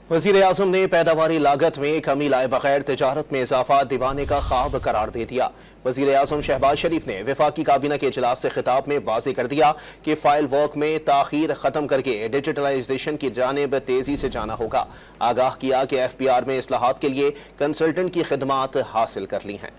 वज़ीर आज़म ने पैदावारी लागत में कमी लाए बगैर तिजारत में इजाफा दीवाने का ख्वाब करार दे दिया। वज़ीर आज़म शहबाज शरीफ ने वफाकी काबीना के इजलास से खिताब में वाज़ेह कर दिया कि फाइल वर्क में ताख़ीर ख़त्म करके डिजिटलाइजेशन की जानिब तेज़ी से जाना होगा। आगाह किया कि FPR में इस्लाहात के लिए कंसल्टेंट की खिदमात हासिल कर ली हैं।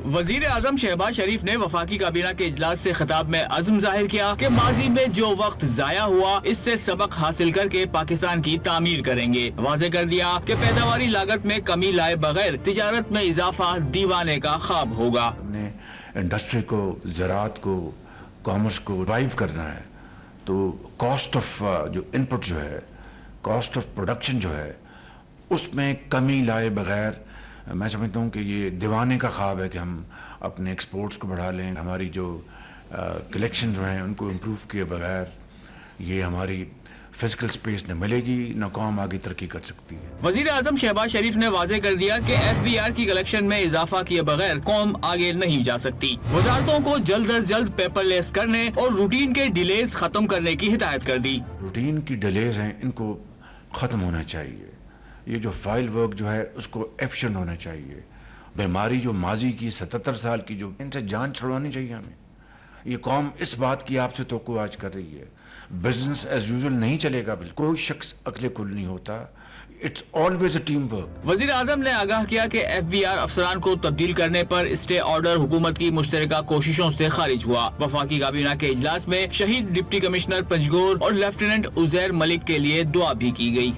वजीर आजम शहबाज शरीफ ने वफाकी काबीना के इजलास से खिताब में अज़्म जाहिर किया कि माजी में जो वक्त जाया हुआ इससे सबक हासिल करके पाकिस्तान की तामीर करेंगे। वाज़ेह कर दिया कि पैदावारी लागत में कमी लाए बगैर तिजारत में इजाफा दीवाने का ख्वाब होगा। हमने इंडस्ट्री को, ज़राअत को, कॉमर्स को रिवाइव करना है, तो कॉस्ट ऑफ जो इनपुट जो है, कॉस्ट ऑफ प्रोडक्शन जो है, उसमें कमी लाए बगैर मैं समझता हूँ कि ये दीवाने का ख्वाब है कि हम अपने एक्सपोर्ट्स को बढ़ा लें। हमारी जो कलेक्शन जो हैं उनको इम्प्रूव किए बगैर ये हमारी फिजिकल स्पेस न मिलेगी, न कौम आगे तरक्की कर सकती है। वजीर आजम शहबाज शरीफ ने वाज़ेह कर दिया कि FBR की कलेक्शन में इजाफा किए बगैर कौम आगे नहीं जा सकती। वजारतों को जल्द अज जल्द पेपरलेस करने और रूटीन के डिलेज खत्म करने की हिदायत कर दी। रूटीन की डिलेज हैं, इनको ख़त्म होना चाहिए। ये जो फाइल वर्क जो है उसको एफिशिएंट होना चाहिए। बीमारी जो माजी की 77 साल की जो इनसे जान छुड़वानी चाहिए हमें। ये कौम इस बात की आपसे तो आज कर रही है, बिजनेस एज यूजुअल नहीं चलेगा। बिल्कुल कोई शख्स अकेले कुल नहीं होता, it's always a team work. वजीर आजम ने आगाह किया कि FBR अफसरान को तब्दील करने पर स्टे ऑर्डर हुकूमत की मुश्तरका कोशिशों से खारिज हुआ। वफाकी काबीना के इजलास में शहीद डिप्टी कमिश्नर पंजगोर और लेफ्टिनेंट उजैर मलिक के लिए दुआ भी की गई।